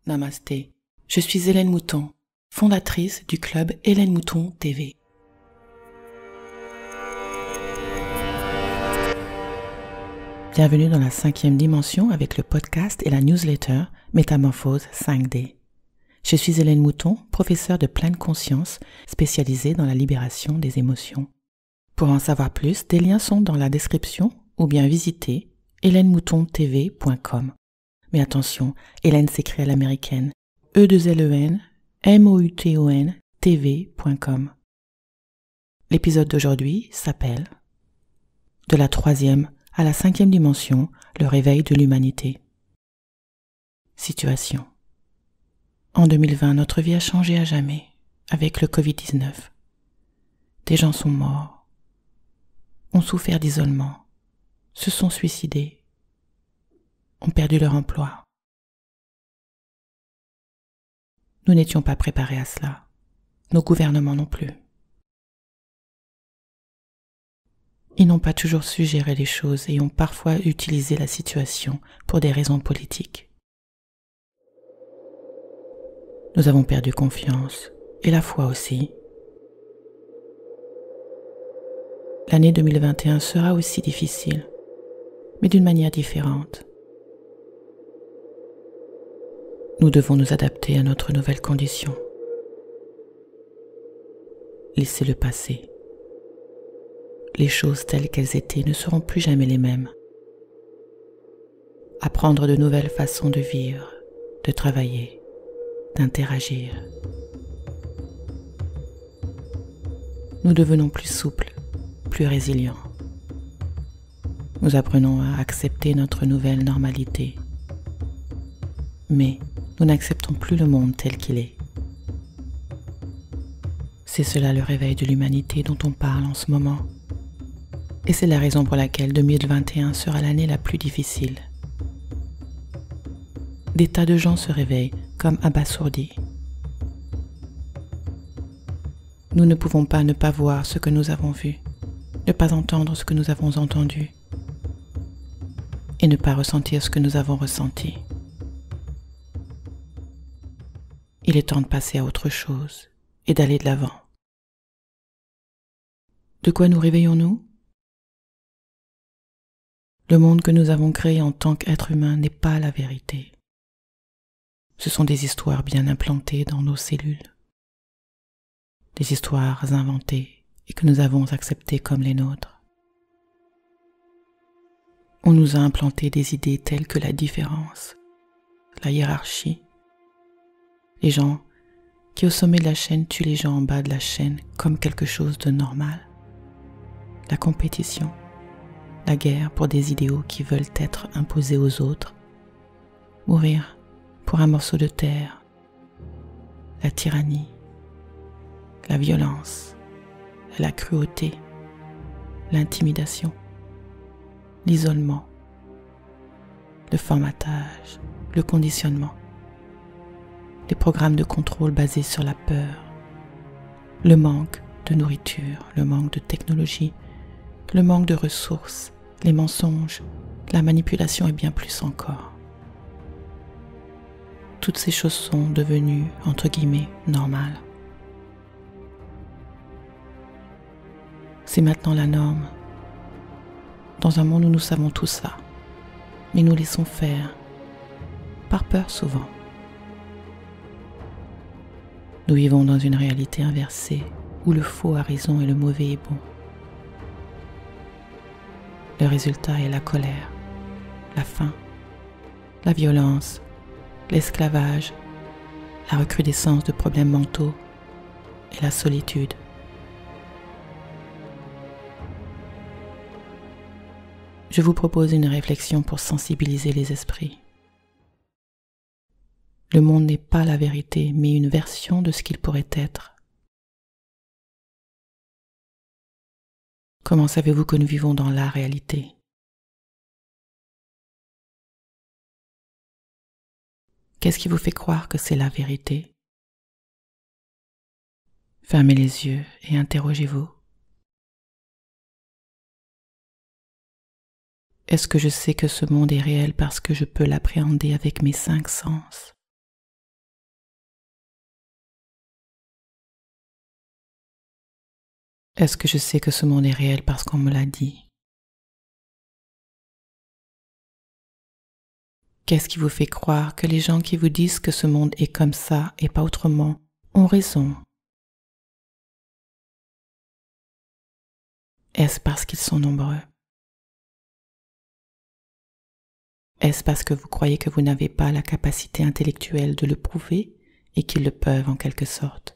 Namasté, je suis Hélène Mouton, fondatrice du club Hélène Mouton TV. Bienvenue dans la 5e dimension avec le podcast et la newsletter Métamorphose 5D. Je suis Hélène Mouton, professeure de pleine conscience spécialisée dans la libération des émotions. Pour en savoir plus, des liens sont dans la description ou bien visitez helenemoutontv.com. Mais attention, Hélène s'écrit à l'américaine, E2LEN, MOUTON, TV.com. L'épisode d'aujourd'hui s'appelle « De la 3e à la 5e dimension, le réveil de l'humanité ». Situation. En 2020, notre vie a changé à jamais avec le Covid-19. Des gens sont morts, ont souffert d'isolement, se sont suicidés, ont perdu leur emploi. Nous n'étions pas préparés à cela, nos gouvernements non plus. Ils n'ont pas toujours su gérer les choses et ont parfois utilisé la situation pour des raisons politiques. Nous avons perdu confiance, et la foi aussi. L'année 2021 sera aussi difficile, mais d'une manière différente. Nous devons nous adapter à notre nouvelle condition. Laissez-le passer. Les choses telles qu'elles étaient ne seront plus jamais les mêmes. Apprendre de nouvelles façons de vivre, de travailler, d'interagir. Nous devenons plus souples, plus résilients. Nous apprenons à accepter notre nouvelle normalité. Mais nous n'acceptons plus le monde tel qu'il est. C'est cela le réveil de l'humanité dont on parle en ce moment. Et c'est la raison pour laquelle 2021 sera l'année la plus difficile. Des tas de gens se réveillent comme abasourdis. Nous ne pouvons pas ne pas voir ce que nous avons vu, ne pas entendre ce que nous avons entendu, et ne pas ressentir ce que nous avons ressenti. Il est temps de passer à autre chose et d'aller de l'avant. De quoi nous réveillons-nous ? Le monde que nous avons créé en tant qu'être humain n'est pas la vérité. Ce sont des histoires bien implantées dans nos cellules. Des histoires inventées et que nous avons acceptées comme les nôtres. On nous a implanté des idées telles que la différence, la hiérarchie, les gens qui au sommet de la chaîne tuent les gens en bas de la chaîne comme quelque chose de normal. La compétition, la guerre pour des idéaux qui veulent être imposés aux autres, mourir pour un morceau de terre, la tyrannie, la violence, la cruauté, l'intimidation, l'isolement, le formatage, le conditionnement, les programmes de contrôle basés sur la peur, le manque de nourriture, le manque de technologie, le manque de ressources, les mensonges, la manipulation et bien plus encore. Toutes ces choses sont devenues, entre guillemets, normales. C'est maintenant la norme. Dans un monde où nous savons tout ça, mais nous laissons faire, par peur souvent. Nous vivons dans une réalité inversée, où le faux a raison et le mauvais est bon. Le résultat est la colère, la faim, la violence, l'esclavage, la recrudescence de problèmes mentaux et la solitude. Je vous propose une réflexion pour sensibiliser les esprits. Le monde n'est pas la vérité, mais une version de ce qu'il pourrait être. Comment savez-vous que nous vivons dans la réalité? Qu'est-ce qui vous fait croire que c'est la vérité? Fermez les yeux et interrogez-vous. Est-ce que je sais que ce monde est réel parce que je peux l'appréhender avec mes 5 sens? Est-ce que je sais que ce monde est réel parce qu'on me l'a dit? Qu'est-ce qui vous fait croire que les gens qui vous disent que ce monde est comme ça et pas autrement ont raison? Est-ce parce qu'ils sont nombreux? Est-ce parce que vous croyez que vous n'avez pas la capacité intellectuelle de le prouver et qu'ils le peuvent en quelque sorte?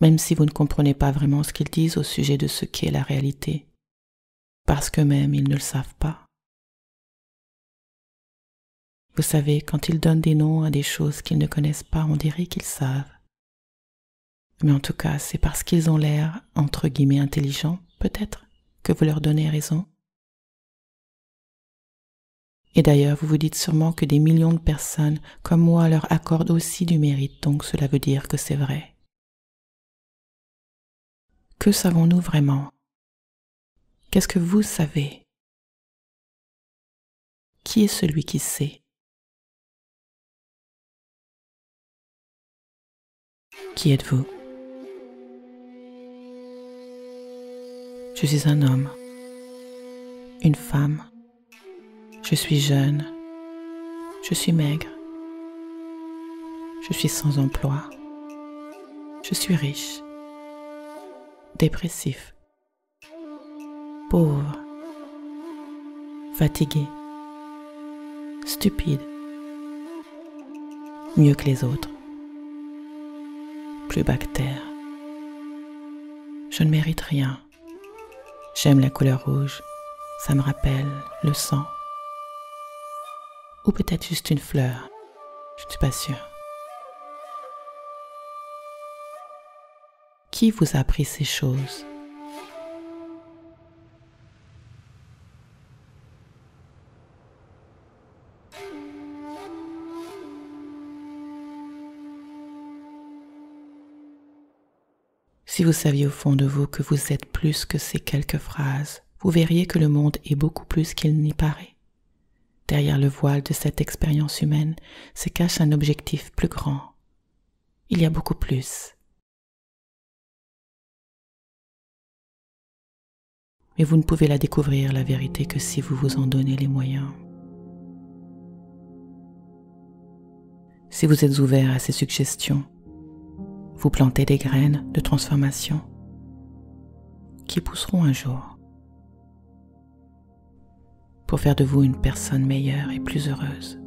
Même si vous ne comprenez pas vraiment ce qu'ils disent au sujet de ce qu'est la réalité, parce qu'eux-mêmes ils ne le savent pas. Vous savez, quand ils donnent des noms à des choses qu'ils ne connaissent pas, on dirait qu'ils savent. Mais en tout cas, c'est parce qu'ils ont l'air, entre guillemets, intelligents, peut-être, que vous leur donnez raison. Et d'ailleurs, vous vous dites sûrement que des millions de personnes, comme moi, leur accordent aussi du mérite, donc cela veut dire que c'est vrai. Que savons-nous vraiment? Qu'est-ce que vous savez? Qui est celui qui sait? Qui êtes-vous? Je suis un homme, une femme, je suis jeune, je suis maigre, je suis sans emploi, je suis riche, dépressif, pauvre, fatigué, stupide, mieux que les autres, plus bactère. Je ne mérite rien. J'aime la couleur rouge, ça me rappelle le sang. Ou peut-être juste une fleur, je ne suis pas sûre. Qui vous a appris ces choses? Si vous saviez au fond de vous que vous êtes plus que ces quelques phrases, vous verriez que le monde est beaucoup plus qu'il n'y paraît. Derrière le voile de cette expérience humaine se cache un objectif plus grand. Il y a beaucoup plus. Mais vous ne pouvez la découvrir, la vérité, que si vous vous en donnez les moyens. Si vous êtes ouvert à ces suggestions, vous plantez des graines de transformation qui pousseront un jour pour faire de vous une personne meilleure et plus heureuse.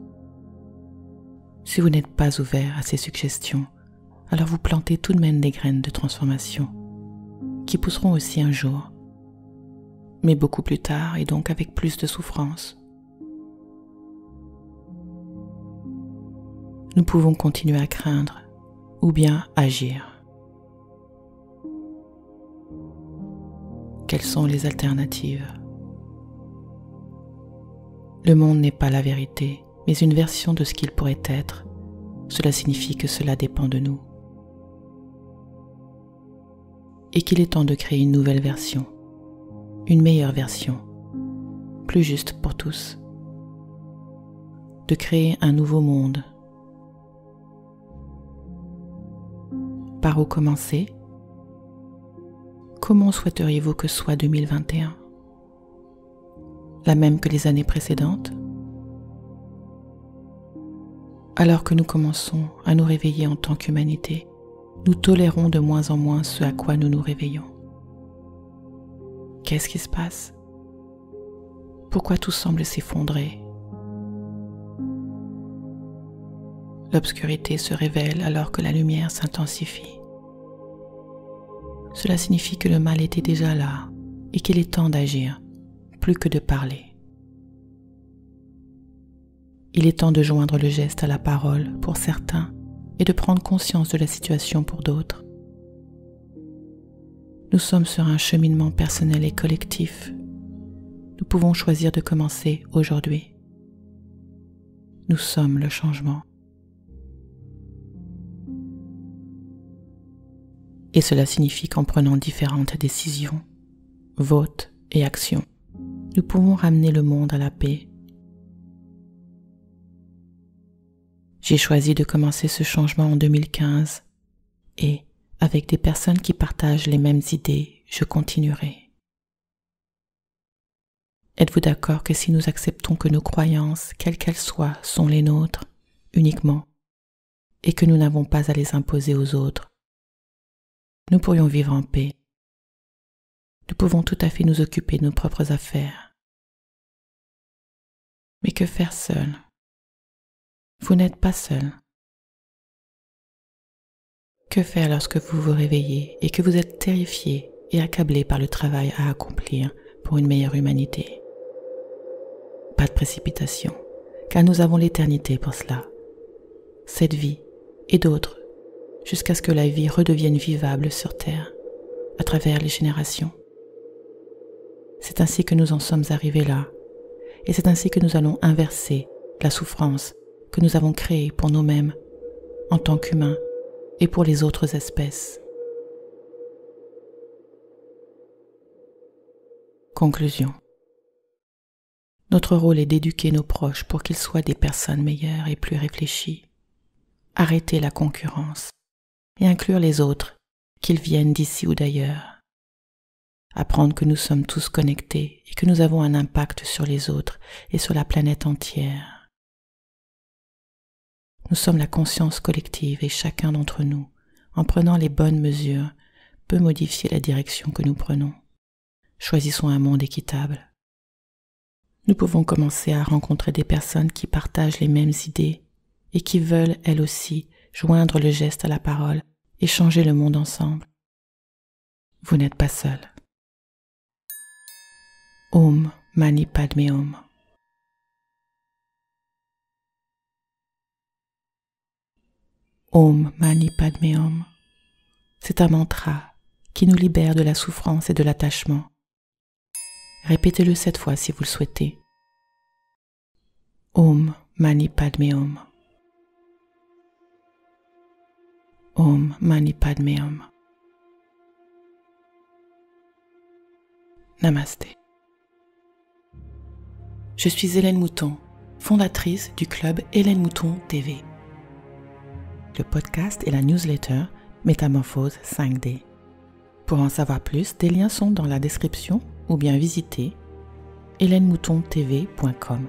Si vous n'êtes pas ouvert à ces suggestions, alors vous plantez tout de même des graines de transformation qui pousseront aussi un jour, mais beaucoup plus tard et donc avec plus de souffrance. Nous pouvons continuer à craindre ou bien agir. Quelles sont les alternatives? Le monde n'est pas la vérité, mais une version de ce qu'il pourrait être. Cela signifie que cela dépend de nous. Et qu'il est temps de créer une nouvelle version, une meilleure version, plus juste pour tous. De créer un nouveau monde. Par où commencer? Comment souhaiteriez-vous que soit 2021? La même que les années précédentes? Alors que nous commençons à nous réveiller en tant qu'humanité, nous tolérons de moins en moins ce à quoi nous nous réveillons. Qu'est-ce qui se passe? Pourquoi tout semble s'effondrer? L'obscurité se révèle alors que la lumière s'intensifie. Cela signifie que le mal était déjà là et qu'il est temps d'agir, plus que de parler. Il est temps de joindre le geste à la parole pour certains et de prendre conscience de la situation pour d'autres. Nous sommes sur un cheminement personnel et collectif. Nous pouvons choisir de commencer aujourd'hui. Nous sommes le changement. Et cela signifie qu'en prenant différentes décisions, votes et actions, nous pouvons ramener le monde à la paix. J'ai choisi de commencer ce changement en 2015 et, avec des personnes qui partagent les mêmes idées, je continuerai. Êtes-vous d'accord que si nous acceptons que nos croyances, quelles qu'elles soient, sont les nôtres, uniquement, et que nous n'avons pas à les imposer aux autres, nous pourrions vivre en paix. Nous pouvons tout à fait nous occuper de nos propres affaires. Mais que faire seul? Vous n'êtes pas seul. Que faire lorsque vous vous réveillez et que vous êtes terrifié et accablé par le travail à accomplir pour une meilleure humanité? Pas de précipitation, car nous avons l'éternité pour cela. Cette vie et d'autres, jusqu'à ce que la vie redevienne vivable sur Terre, à travers les générations. C'est ainsi que nous en sommes arrivés là, et c'est ainsi que nous allons inverser la souffrance que nous avons créée pour nous-mêmes, en tant qu'humains, et pour les autres espèces. Conclusion. Notre rôle est d'éduquer nos proches pour qu'ils soient des personnes meilleures et plus réfléchies. Arrêter la concurrence et inclure les autres, qu'ils viennent d'ici ou d'ailleurs. Apprendre que nous sommes tous connectés et que nous avons un impact sur les autres et sur la planète entière. Nous sommes la conscience collective et chacun d'entre nous, en prenant les bonnes mesures, peut modifier la direction que nous prenons. Choisissons un monde équitable. Nous pouvons commencer à rencontrer des personnes qui partagent les mêmes idées et qui veulent, elles aussi, joindre le geste à la parole et changer le monde ensemble. Vous n'êtes pas seul. Om Mani Padme Hum. Om Mani Padme Hum. C'est un mantra qui nous libère de la souffrance et de l'attachement. Répétez-le 7 fois si vous le souhaitez. Om Mani Padme Hum. Om Mani Padme Hum. Namasté. Je suis Hélène Mouton, fondatrice du club Hélène Mouton TV. Le podcast et la newsletter Métamorphose 5D. Pour en savoir plus, des liens sont dans la description ou bien visitez helenemoutontv.com.